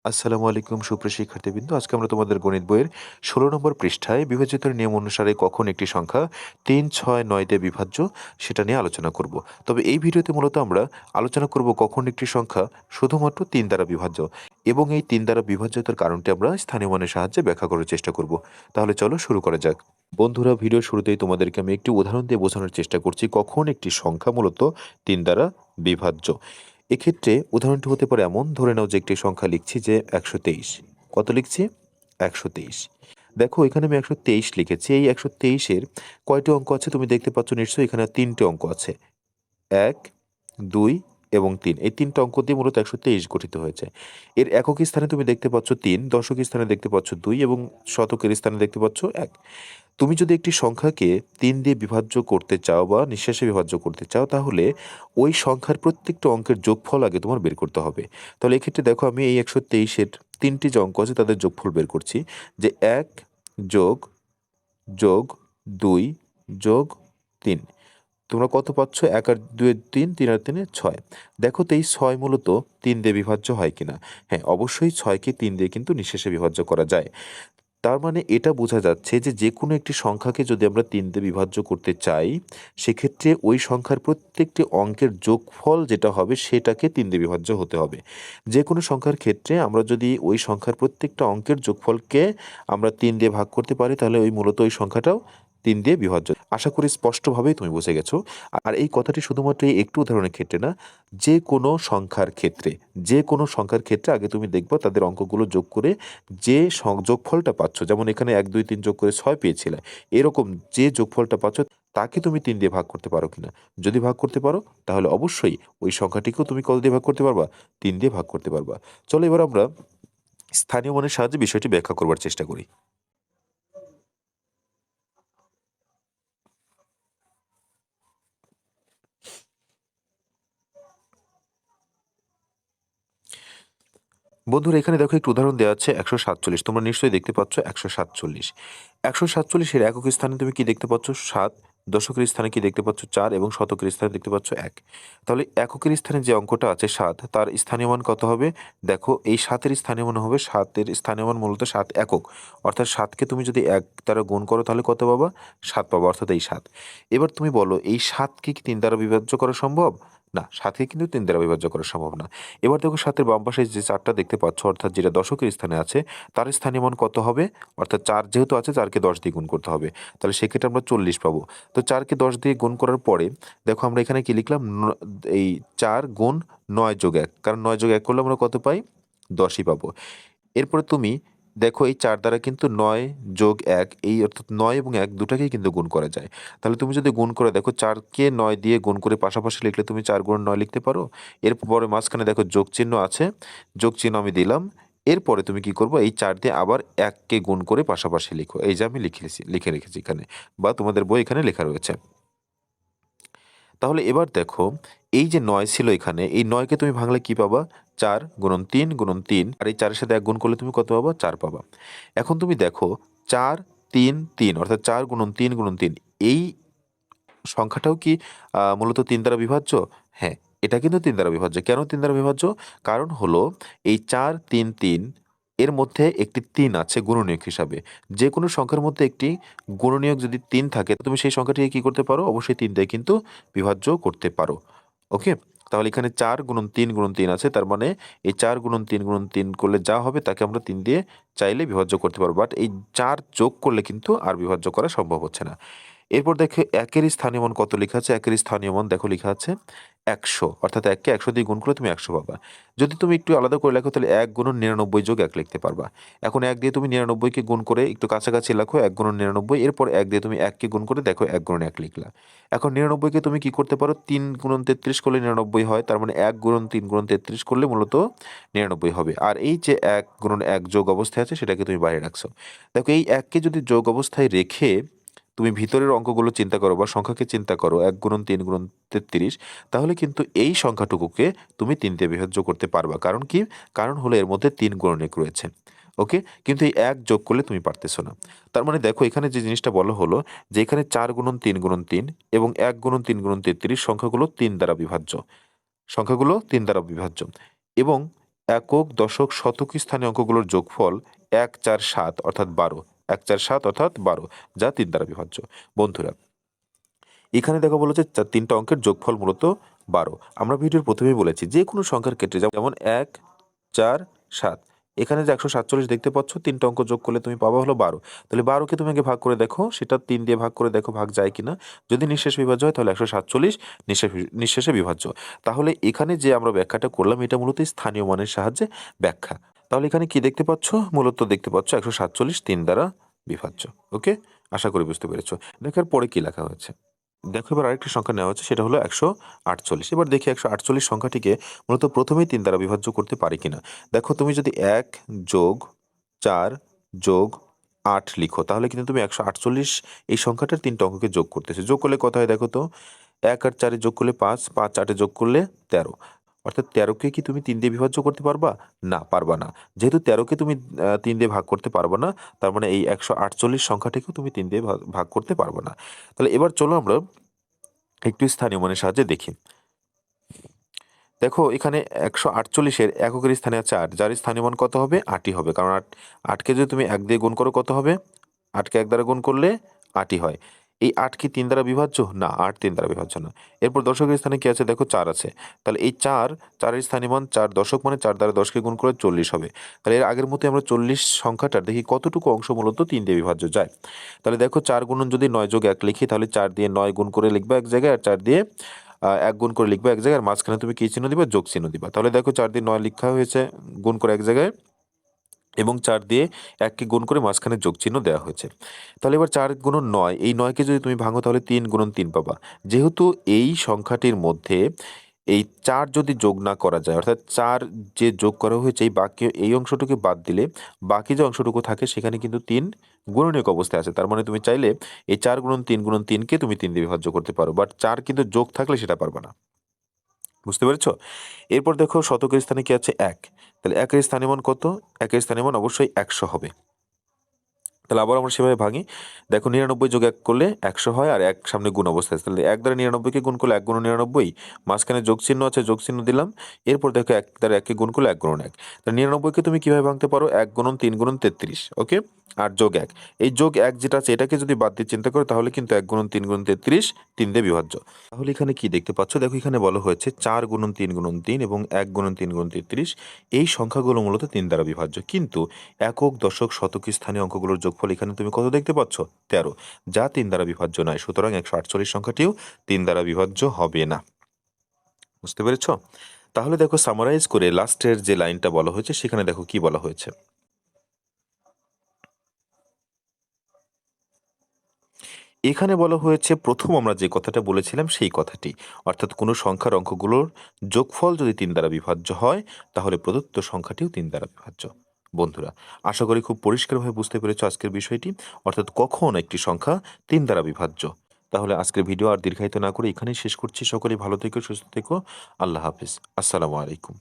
আসসালামু আলাইকুম সুপ্রিয় শিক্ষার্থীবৃন্দ। আজকে আমরা তোমাদের গণিত বইয়ের ১৬ নম্বর পৃষ্ঠায় বিভাজ্যতার নিয়ম অনুসারে কখন একটি সংখ্যা ৩, ৬, ৯ দিয়ে বিভাজ্য সেটা নিয়ে আলোচনা করব। তবে এই ভিডিওতে মূলত আমরা আলোচনা করব কখন একটি সংখ্যা শুধুমাত্র ৩ দ্বারা বিভাজ্য এবং এই ৩ দ্বারা বিভাজ্যতার কারণটি আমরা স্থানীয় মানের সাহায্যে ব্যাখ্যা করার চেষ্টা করব। তাহলে চলো শুরু করা যাক। বন্ধুরা, ভিডিওর শুরুতেই তোমাদেরকে আমি একটি উদাহরণ দিয়ে বোঝানোর চেষ্টা করছি কখন একটি সংখ্যা মূলত ৩ দ্বারা বিভাজ্য। এক্ষেত্রে উদাহরণটি হতে পারে এমন, ধরে নাও যে একটি সংখ্যা লিখছি যে ১২৩। কত লিখছি? ১২৩। দেখো এখানে আমি ১২৩ লিখেছি। এই ১২৩-এর কয়টি অঙ্ক আছে তুমি দেখতে পাচ্ছ নিশ্চয়ই? এখানে ৩টে অঙ্ক আছে। ১, ২ এবং ৩। এই ৩ টা অঙ্ক দিয়ে মূলত ১২৩ গঠিত হয়েছে। এর একক স্থানে তুমি দেখতে পাচ্ছ ৩, দশক স্থানে দেখতে পাচ্ছ ২ এবং শতকের স্থানে দেখতে পাচ্ছ ১। তুমি যদি একটি সংখ্যাকে ৩ দিয়ে বিভাজ্য করতে চাও বা নিঃশেষে বিভাজ্য করতে চাও, তাহলে ওই সংখ্যার প্রত্যেকটা অঙ্কের যোগফল আগে তোমার বের করতে হবে। তাহলে এক্ষেত্রে দেখো আমি এই ১২৩-এর ৩টি যে অঙ্ক আছে তাদের যোগফল বের করছি, যে ১ যোগ, যোগ ২ যোগ ৩। তোমরা কত পাচ্ছ? ১ আর ২ এর ৩, ৩ আর ৩ এর ৬। দেখো তো এই ৬ মূলত ৩ দিয়ে বিভাজ্য হয় কিনা? হ্যাঁ, অবশ্যই ৬কে ৩ দিয়ে কিন্তু নিঃশেষে বিভাজ্য করা যায়। তার মানে এটা বোঝা যাচ্ছে যে, যেকোনো একটি সংখ্যাকে যদি আমরা ৩ দিয়ে বিভাজ্য করতে চাই, সেক্ষেত্রে ওই সংখ্যার প্রত্যেকটি অঙ্কের যোগফল যেটা হবে সেটাকে ৩ দিয়ে বিভাজ্য হতে হবে। যেকোনো সংখ্যার ক্ষেত্রে আমরা যদি ওই সংখ্যার প্রত্যেকটা অঙ্কের যোগফলকে আমরা ৩ দিয়ে ভাগ করতে পারি, তাহলে ওই মূলত ওই সংখ্যাটাও ৩ দিয়ে বিভাজ্য। আশা করি স্পষ্টভাবেই তুমি বুঝে গেছো। আর এই কথাটি শুধুমাত্র এই একটু উদাহরণের ক্ষেত্রে না, যেকোনো সংখ্যার ক্ষেত্রে, যেকোনো সংখ্যার ক্ষেত্রে আগে তুমি দেখবা তাদের অঙ্কগুলো যোগ করে যে যোগফলটা পাচ্ছ, যেমন এখানে ১, ২, ৩ যোগ করে ৬ পেয়েছিলে। এরকম যে যোগফলটা পাচ্ছ তাকে তুমি ৩ দিয়ে ভাগ করতে পারো কিনা? যদি ভাগ করতে পারো, তাহলে অবশ্যই ওই সংখ্যাটিকেও তুমি কত দিয়ে ভাগ করতে পারবা? ৩ দিয়ে ভাগ করতে পারবা। চলো এবার আমরা স্থানীয় মানের সাহায্যে বিষয়টি ব্যাখ্যা করবার চেষ্টা করি। বন্ধুরা, এখানে দেখো একটু উদাহরণ দেওয়া আছে ১৪৭। তোমরা নিশ্চয়ই দেখতে পাচ্ছ ১৪৭। ১৪৭-এর একক স্থানে তুমি কি দেখতে পাচ্ছ? ৭। দশকের স্থানে কি দেখতে পাচ্ছ? ৪ এবং শতকের স্থানে দেখতে পাচ্ছ ১। তাহলে এককের স্থানে যে অঙ্কটা আছে ৭, তার স্থানীয় মান কত হবে? দেখো এই ৭ এর স্থানীয় মান হবে, ৭ এর স্থানীয় মান মূলত ৭ একক। অর্থাৎ ৭ কে তুমি যদি ১ দ্বারা গুণ করো তাহলে কত পাবা? ৭ পাবা, অর্থাৎ এই ৭। এবার তুমি বলো এই ৭ কে কি ৩ দ্বারা বিভাজ্য করা সম্ভব? না, ৭ কে কিন্তু ৩ দ্বারা বিভাজ্য করা সম্ভব না। এবার দেখো ৭ এর বাম পাশে যে ৪ টা দেখতে পাচ্ছ, অর্থাৎ যেটা দশকের স্থানে আছে, তার স্থানীয় মান কত হবে? অর্থাৎ ৪ যেহেতু আছে, ৪ কে ১০ দিয়ে গুণ করতে হবে। তাহলে সেক্ষেত্রে আমরা ৪০ পাবো। তো ৪ কে ১০ দিয়ে গুণ করার পরে দেখো আমরা এখানে কি লিখলাম? এই ৪ গুণ ৯ যোগ ১। কারণ ৯ যোগ ১ করলে আমরা কত পাই? ১০ই পাবো। এরপরে তুমি দেখো এই ৪ দ্বারা কিন্তু ৯ যোগ ১, এই অর্থাৎ ৯ এবং ১ দুটাকেই কিন্তু গুণ করা যায়। তাহলে তুমি যদি গুণ করে দেখো, ৪ কে ৯ দিয়ে গুণ করে পাশাপাশি লিখলে তুমি ৪ গুণ ৯ লিখতে পারো। এরপরে মাঝখানে দেখো যোগ চিহ্ন আছে, যোগ চিহ্ন আমি দিলাম। এরপরে তুমি কি করবো? এই ৪ দিয়ে আবার ১ কে গুণ করে পাশাপাশি লিখো। এই যে আমি লিখে রেখেছি এখানে, বা তোমাদের বই এখানে লেখা রয়েছে। তাহলে এবার দেখো এই যে ৯ ছিল এখানে, এই ৯ কে তুমি ভাঙলে কি পাবা? ৪ গুণন ৩ গুণন ৩, আর এই ৪ এর সাথে ১ গুণ করলে তুমি কত পাবা? ৪ পাবা। এখন তুমি দেখো ৪, ৩, ৩, অর্থাৎ ৪ গুণন ৩ গুণন ৩, এই সংখ্যাটাও কি মূলত ৩ দ্বারা বিভাজ্য? হ্যাঁ, এটা কিন্তু ৩ দ্বারা বিভাজ্য। কেন ৩ দ্বারা বিভাজ্য? কারণ হলো এই ৪, ৩, ৩ এর মধ্যে একটি ৩ আছে গুণনীয়ক হিসাবে। যেকোনো সংখ্যার মধ্যে একটি গুণনীয়ক যদি ৩ থাকে, তুমি সেই সংখ্যাটিকে কি করতে পারো? অবশ্যই ৩ দিয়ে কিন্তু বিভাজ্য করতে পারো। ওকে? তাহলে এখানে ৪ গুণন ৩ গুণন ৩ আছে। তার মানে এই ৪ গুণন ৩ গুণন ৩ করলে যা হবে তাকে আমরা ৩ দিয়ে চাইলে বিভাজ্য করতে পারবো। বাট এই ৪ যোগ করলে কিন্তু আর বিভাজ্য করা সম্ভব হচ্ছে না। এরপর দেখো ১ এর স্থানীয় মান কত লেখা আছে? ১ এর স্থানীয় মান দেখো লেখা আছে ১০০। অর্থাৎ ১ কে ১০০ দিয়ে গুণ করলে তুমি ১০০ পাবা। যদি তুমি একটু আলাদা করে লেখো তাহলে ১ গুণন ৯৯ যোগ ১ লিখতে পারবা। এখন ১ দিয়ে তুমি ৯৯ কে গুণ করে একটু কাছাকাছি লেখো ১ গুণন ৯৯, এরপর ১ দিয়ে তুমি ১ কে গুণ করে দেখো ১ গুণন ১ লিখলা। এখন ৯৯ কে তুমি কি করতে পারো? ৩ গুণন ৩৩ করলে ৯৯ হয়। তার মানে ১ গুণন ৩ গুণন ৩৩ করলে মূলত ৯৯ হবে। আর এই যে ১ গুণন ১ যোগ অবস্থায় আছে সেটাকে তুমি বাইরে রাখছো। দেখো এই ১ কে যদি যোগ অবস্থায় রেখে তুমি ভিতরের অঙ্কগুলো চিন্তা করো বা সংখ্যাকে চিন্তা করো, ১ গুণন ৩ গুণন ৩৩, তাহলে কিন্তু এই সংখ্যাটুকুকে তুমি ৩ দিয়ে বিভাজ্য করতে পারবা। কারণ কি? কারণ হলো এর মধ্যে ৩ গুণনীয়ক রয়েছে। ওকে? কিন্তু এই ১ যোগ করলে তুমি পারতেছো না। তার মানে দেখো এখানে যে জিনিসটা বলা হলো যে এখানে ৪ গুণন ৩ গুণন ৩ এবং ১ গুণন ৩ গুণন ৩৩ সংখ্যাগুলো ৩ দ্বারা বিভাজ্য। সংখ্যাগুলো ৩ দ্বারা বিভাজ্য এবং একক, দশক, শতক স্থানীয় অঙ্কগুলোর যোগফল 1, 4, 7 অর্থাৎ 12, 1, 4, 7 অর্থাৎ 12, যা 3 দ্বারা বিভাজ্য। বন্ধুরা, এখানে দেখো বলেছে তিনটা অঙ্কের যোগফল মূলত 12। আমরা ভিডিওর প্রথমেই বলেছি যে কোনো সংখ্যার ক্ষেত্রে যেমন 1, 4, 7, এখানে যে 147 দেখতে পাচ্ছ, তিনটা অঙ্ক যোগ করলে তুমি পাবা হলো 12। তাহলে 12কে তুমি আগে ভাগ করে দেখো, সেটা 3 দিয়ে ভাগ করে দেখো ভাগ যায় কিনা। যদি নিঃশেষ বিভাজ্য হয় তাহলে 147 নিঃশেষে বিভাজ্য। তাহলে এখানে যে আমরা ব্যাখ্যাটা করলাম এটা মূলত স্থানীয় মানের সাহায্যে ব্যাখ্যা। তাহলে এখানে কি দেখতে পাচ্ছ? মূলত দেখতে পাচ্ছ 147 3 দ্বারা বিভাজ্য। ওকে, আশা করি বুঝতে পেরেছো। দেখার পরে কি লেখা হয়েছে দেখো, এবার আরেকটি সংখ্যা নেওয়া হচ্ছে, সেটা হলো 148। এবার দেখি 148 সংখ্যাটিকে মূলত প্রথমেই 3 দ্বারা বিভাজ্য করতে পারি কিনা। দেখো, তুমি যদি 1 যোগ 4 যোগ 8 লিখো তাহলে কিন্তু তুমি 148 এই সংখ্যাটার 3টা অঙ্ককে যোগ করতেছো। যোগ করলে কত হয় দেখো তো, 1 আর 4 যোগ করলে 5, 5 8 যোগ করলে 13, অর্থাৎ 13কে কি তুমি 3 দিয়ে বিভাজ্য করতে পারবা? না, পারবা না। যেহেতু 13কে তুমি 3 দিয়ে ভাগ করতে পারবা না, তার মানে এই 148 সংখ্যাটিকেও তুমি 3 দিয়ে ভাগ করতে পারবা না। তাহলে এবার চলো আমরা একটু স্থানীয় মানের সাহায্যে দেখি। দেখো, এখানে 148-এর এককের স্থানে আছে 8, যার স্থানীয় মান কত হবে? 8ই হবে, কারণ 8কে যদি তুমি 1 দিয়ে গুণ করো কত হবে? 8কে 1 দ্বারা গুণ করলে 8ই হয়। এই 8 কি 3 দ্বারা বিভাজ্য? না, 8 3 দ্বারা বিভাজ্য না। এরপর দশকের স্থানে কি আছে দেখো, 4 আছে। তাহলে এই 4-এর স্থানীয় মান 4, দশক মানে 4 দ্বারা 10কে গুণ করে 40 হবে। তাহলে এর আগের মতো আমরা 40 সংখ্যাটার দেখি কতটুকু অংশ মূলত 3 দিয়ে বিভাজ্য যায়। তাহলে দেখো, 4 গুণন যদি 9 যোগ 1 লিখি তাহলে 4 দিয়ে 9 গুণ করে লিখবা এক জায়গায়, আর 4 দিয়ে 1 গুণ করে লিখবা এক জায়গায়, আর মাঝখানে তুমি কি চিহ্ন দিবা? যোগ চিহ্ন দিবা। তাহলে দেখো, 4 দিয়ে 9 লেখা হয়েছে গুণ করে এক জায়গায়, এবং 4 দিয়ে 1কে গুণ করে মাঝখানে যোগ চিহ্ন দেওয়া হয়েছে। তাহলে এবার 4 গুণন 9, এই 9কে যদি তুমি ভাঙো তাহলে 3 গুণন 3 পাবা। যেহেতু এই সংখ্যাটির মধ্যে এই 4 যদি যোগ না করা যায়, অর্থাৎ 4 যে যোগ করা হয়েছে এই বাকি এই অংশটুকু বাদ দিলে বাকি যে অংশটুকু থাকে সেখানে কিন্তু 3 গুণনীয়ক অবস্থায় আছে। তার মানে তুমি চাইলে এই 4 গুণন 3 গুণন 3কে তুমি 3 দিয়ে বিভাজ্য করতে পারো, বাট 4 কিন্তু যোগ থাকলে সেটা পারবে না। বুঝতে পেরেছো? এরপর দেখো, শতকের স্থানে কি আছে? 1। তাহলে 1-এর স্থানীয় মান কত? 1-এর স্থানীয় মান অবশ্যই 100 হবে। তাহলে আবার আমরা সেভাবে ভাঙি। দেখো, 99 যোগ 1 করলে 100 হয়, আর 1 সামনে গুণ অবস্থায় আছে। তাহলে 1 দ্বারা 99কে গুণ করলে 1 গুণ 99, মাঝখানে যোগ চিহ্ন আছে, যোগ চিহ্ন দিলাম। এরপর দেখো, 1 দ্বারা 1কে গুণ করলে 1 গুণন 1। তাহলে 99কে তুমি কিভাবে ভাঙতে পারো? 1 গুণন 3 গুণন 33, ওকে, আর যোগ 1। এই যোগ 1 যেটা আছে এটাকে যদি বাদ দিয়ে চিন্তা করো তাহলে কিন্তু 1 গুণন 3 গুণন 33 3 দিয়ে বিভাজ্য। তাহলে এখানে কি দেখতে পাচ্ছ? দেখো, এখানে বলা হয়েছে 4 গুণন 3 গুণন 3 এবং 1 গুণন 3 গুণন 33, এই সংখ্যাগুলো মূলত 3 দ্বারা বিভাজ্য। কিন্তু একক, দশক, শতক স্থানীয় অঙ্কগুলোর যোগফল এখানে তুমি কত দেখতে পাচ্ছ? 13, যা 3 দ্বারা বিভাজ্য নয়। সুতরাং 148 সংখ্যাটিও 3 দ্বারা বিভাজ্য হবে না। বুঝতে পেরেছ? তাহলে দেখো, সামারাইজ করে লাস্টের যে লাইনটা বলা হয়েছে সেখানে দেখো কি বলা হয়েছে। এখানে বলা হয়েছে প্রথম আমরা যে কথাটা বলেছিলাম সেই কথাটি, অর্থাৎ কোনো সংখ্যার অঙ্কগুলোর যোগফল যদি 3 দ্বারা বিভাজ্য হয় তাহলে প্রদত্ত সংখ্যাটিও 3 দ্বারা বিভাজ্য। বন্ধুরা, আশা করি খুব পরিষ্কারভাবে বুঝতে পেরেছ আজকের বিষয়টি, অর্থাৎ কখন একটি সংখ্যা 3 দ্বারা বিভাজ্য। তাহলে আজকের ভিডিও আর দীর্ঘায়িত না করে এখানেই শেষ করছি। সকলেই ভালো থেকো, সুস্থ থেকো। আল্লাহ হাফিজ। আসসালামু আলাইকুম।